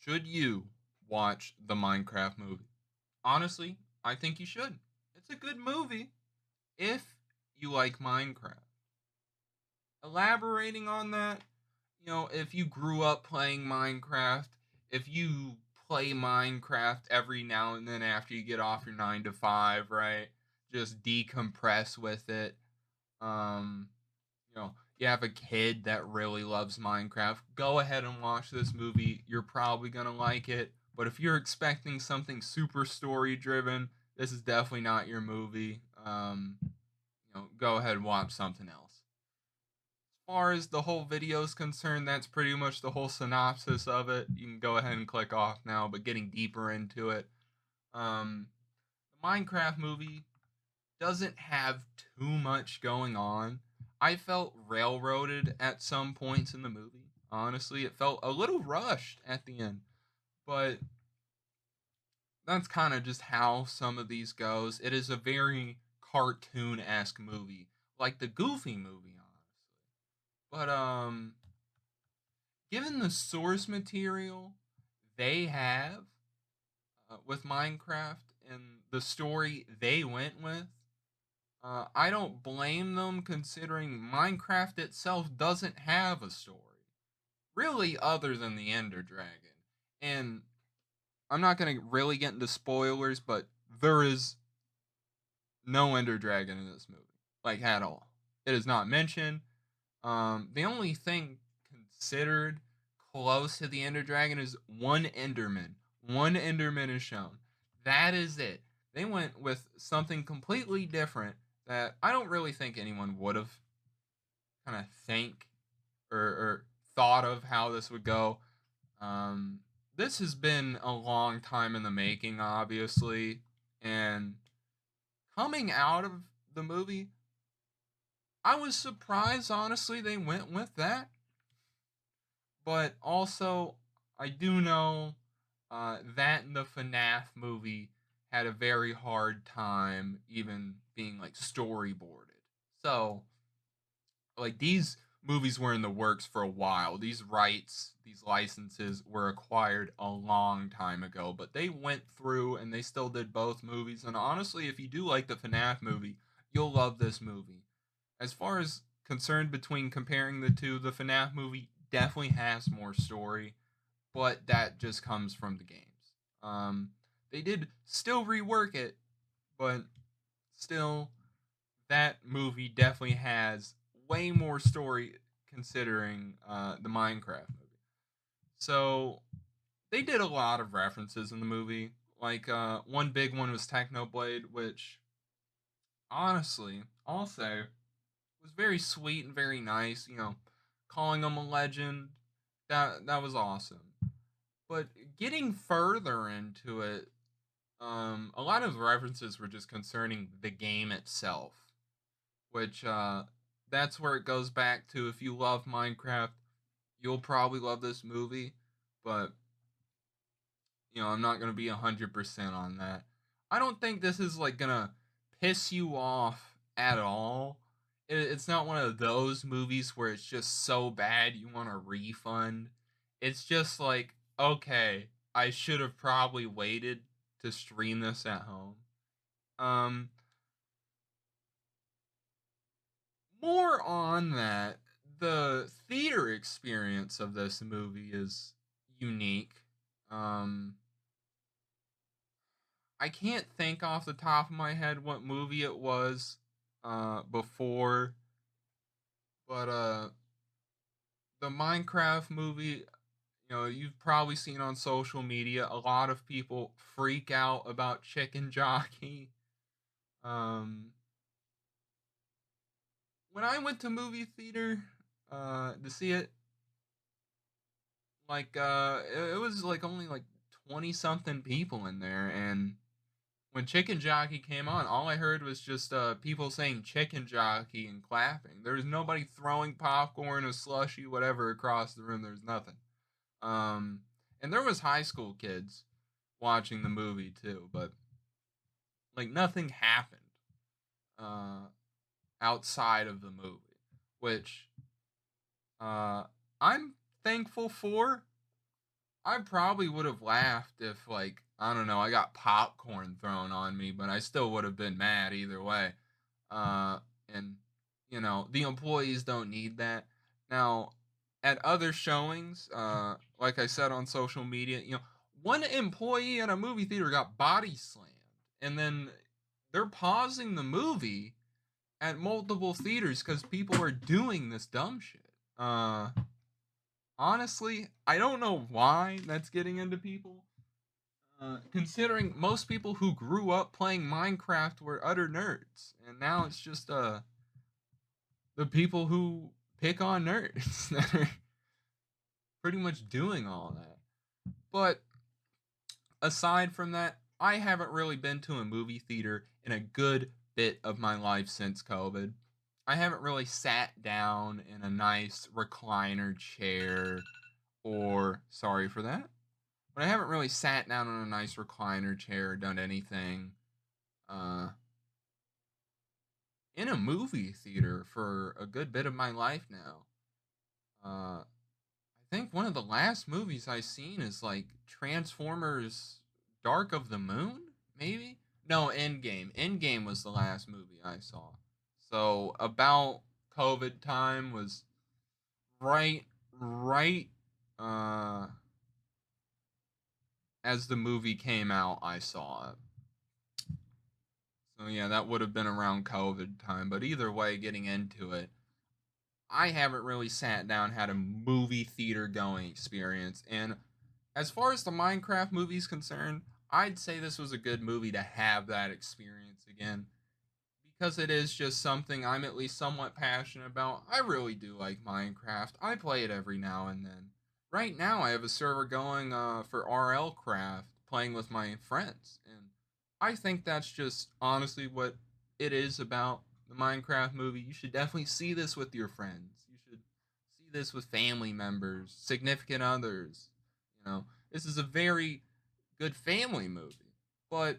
Should you watch the Minecraft movie? Honestly, I think you should. It's a good movie if you like Minecraft. Elaborating on that, if you grew up playing Minecraft, if you play Minecraft every now and then after you get off your 9 to 5, right? Just decompress with it. You have a kid that really loves Minecraft, go ahead and watch this movie. You're probably going to like it. But if you're expecting something super story driven, this is definitely not your movie. Go ahead and watch something else. As far as the whole video is concerned, that's pretty much the whole synopsis of it. You can go ahead and click off now, but getting deeper into it, um, the Minecraft movie doesn't have too much going on. I felt railroaded at some points in the movie. Honestly, it felt a little rushed at the end, but that's kind of just how some of these goes. It is a very cartoon-esque movie, like the Goofy movie, honestly. But given the source material they have with Minecraft and the story they went with, I don't blame them considering Minecraft itself doesn't have a story, really, other than the Ender Dragon. And I'm not going to really get into spoilers, but there is no Ender Dragon in this movie, like at all. It is not mentioned. The only thing considered close to the Ender Dragon is one Enderman. One Enderman is shown. That is it. They went with something completely different that I don't really think anyone would have kind of think or thought of how this would go. Um, this has been a long time in the making, obviously, and coming out of the movie, I was surprised, honestly, they went with that. But also, I do know that and the FNAF movie had a very hard time even being like storyboarded. So, like, these movies were in the works for a while. These rights, these licenses were acquired a long time ago, but they went through and they still did both movies. And honestly, if you do like the FNAF movie, you'll love this movie. As far as concerned between comparing the two, the FNAF movie definitely has more story, but that just comes from the games. Um, they did still rework it, but still, that movie definitely has way more story considering the Minecraft movie. So they did a lot of references in the movie. Like one big one was Technoblade, which honestly, I'll say was very sweet and very nice. Calling him a legend, that was awesome. But getting further into it, a lot of the references were just concerning the game itself, which that's where it goes back to. If you love Minecraft, you'll probably love this movie, but I'm not gonna be 100% on that. I don't think this is like gonna piss you off at all. It's not one of those movies where it's just so bad you want a refund. It's just like, okay, I should have probably waited to stream this at home. Um, More on that, the theater experience of this movie is unique. Um, I can't think off the top of my head what movie it was before, but the Minecraft movie, you've probably seen on social media a lot of people freak out about Chicken Jockey. Um, when I went to movie theater to see it, like it was like only like 20 something people in there, and when Chicken Jockey came on, all I heard was just people saying Chicken Jockey and clapping. There was nobody throwing popcorn or slushy, whatever, across the room. There was nothing. Um, and there was high school kids watching the movie too, but like nothing happened uh, outside of the movie, which uh, I'm thankful for. I probably would have laughed if, like, I don't know, I got popcorn thrown on me, but I still would have been mad either way. Uh, and, the employees don't need that. Now, at other showings, like I said on social media, one employee at a movie theater got body slammed, and then they're pausing the movie at multiple theaters because people are doing this dumb shit. Honestly, I don't know why that's getting into people. Considering most people who grew up playing Minecraft were utter nerds, and now it's just the people who pick on nerds that are pretty much doing all that. But aside from that, I haven't really been to a movie theater in a good bit of my life since COVID. I haven't really sat down in a nice recliner chair or sorry for that. But I haven't really sat down in a nice recliner chair or done anything uh in a movie theater for a good bit of my life now. I think one of the last movies I seen is like Transformers Dark of the Moon, maybe? No, Endgame. Endgame was the last movie I saw. So about COVID time was right uh as the movie came out, I saw it. So yeah, that would have been around COVID time, but either way getting into it, I haven't really sat down had a movie theater going experience. And as far as the Minecraft movie is concerned, I'd say this was a good movie to have that experience again because it is just something I'm at least somewhat passionate about. I really do like Minecraft. I play it every now and then. Right now, I have a server going for RL Craft, playing with my friends, and I think that's just honestly what it is about the Minecraft movie. You should definitely see this with your friends. You should see this with family members, significant others. This is a very good family movie, but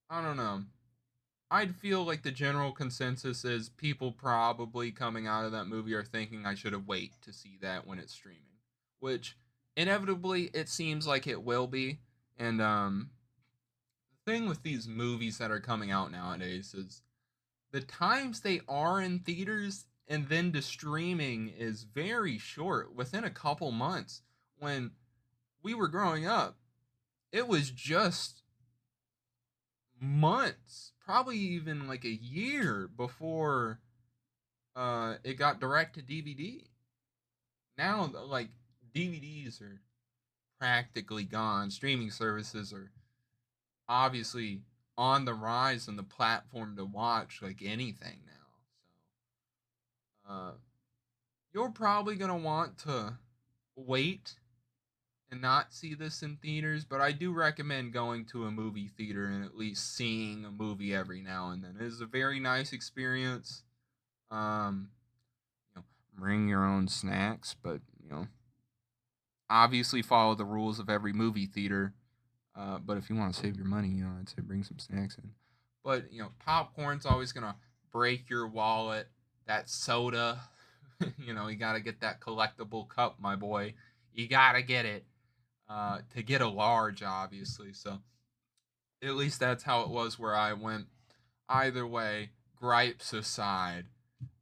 I don't know. I'd feel like the general consensus is people probably coming out of that movie are thinking I should have waited to see that when it's streaming, which inevitably it seems like it will be. And the thing with these movies that are coming out nowadays is the times they are in theaters and then to streaming is very short, within a couple months. When we were growing up, it was just months, probably even like a year before it got direct to DVD. Now, like DVDs are practically gone. Streaming services are obviously on the rise and the platform to watch like anything now. So, you're probably gonna want to wait and not see this in theaters, but I do recommend going to a movie theater and at least seeing a movie every now and then. It is a very nice experience. Um, bring your own snacks, but obviously follow the rules of every movie theater. But if you want to save your money, I'd say bring some snacks in. But popcorn's always gonna break your wallet. That soda, you gotta get that collectible cup, my boy. You gotta get it to get a large, obviously. So at least that's how it was where I went. Either way, gripes aside,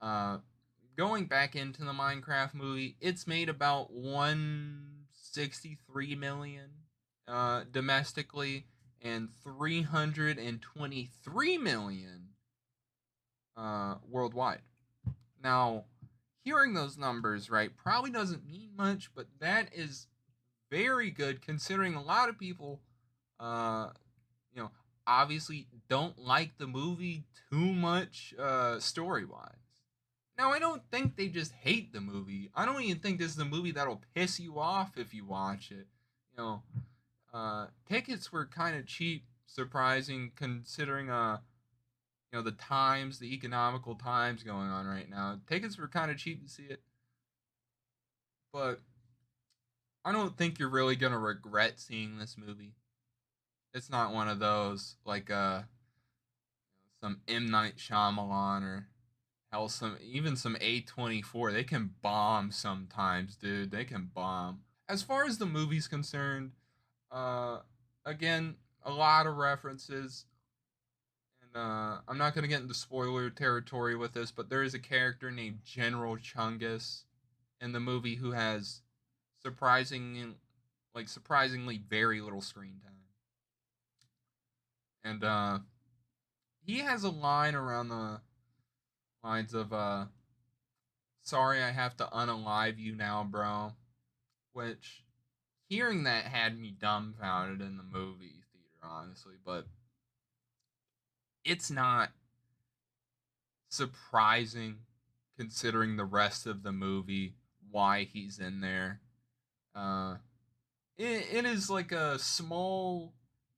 uh, going back into the Minecraft movie, it's made about 163 million domestically and 323 million worldwide. Now, hearing those numbers, right, probably doesn't mean much, but that is very good considering a lot of people uh, you know, obviously don't like the movie too much story wise. Now, I don't think they just hate the movie. I don't even think this is a movie that'll piss you off if you watch it. You know, tickets were kind of cheap, surprising considering the times, the economical times going on right now. Tickets were kind of cheap to see it, but I don't think you're really gonna regret seeing this movie. It's not one of those like some M Night Shyamalan or hell some even some A24. They can bomb sometimes, dude. They can bomb. as far as the movie's concerned, uh, again, a lot of references, and I'm not gonna get into spoiler territory with this, but there is a character named General Chungus in the movie who has surprising, surprisingly very little screen time, and he has a line around the lines of "Sorry, I have to unalive you now, bro," which hearing that had me dumbfounded in the movie theater, honestly, but it's not surprising considering the rest of the movie why he's in there. Uh, it is like a small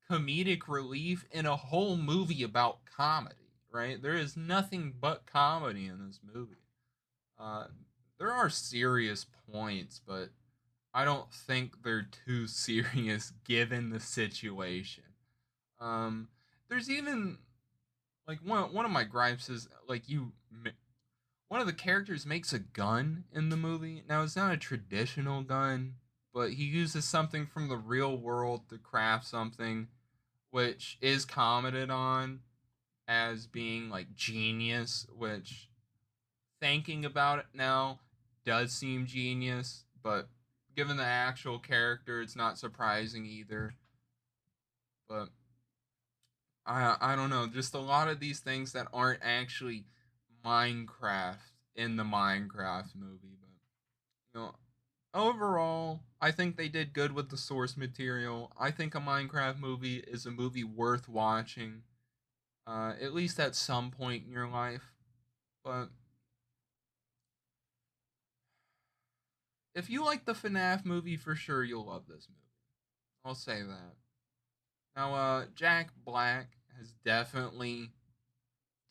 comedic relief in a whole movie about comedy, right? There is nothing but comedy in this movie. Uh, there are serious points, but I don't think they're too serious given the situation. Um, there's even like one of my gripes is like one of the characters makes a gun in the movie. Now it's not a traditional gun, but he uses something from the real world to craft something which is commented on as being like genius, which thinking about it now does seem genius, but given the actual character, it's not surprising either. But I don't know, just a lot of these things that aren't actually Minecraft in the Minecraft movie, but you know, overall, I think they did good with the source material. I think a Minecraft movie is a movie worth watching, at least at some point in your life. But if you like the FNAF movie, for sure you'll love this movie. I'll say that. Now, Jack Black has definitely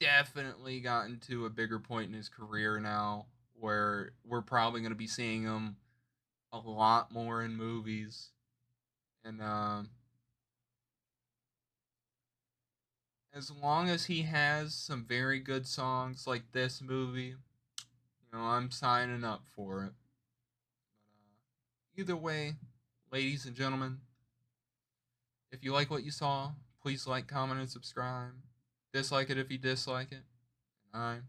gotten to a bigger point in his career now where we're probably going to be seeing him a lot more in movies. And as long as he has some very good songs like this movie, I'm signing up for it. But either way, ladies and gentlemen, if you like what you saw, please like, comment, and subscribe. Dislike it if you dislike it. And I'm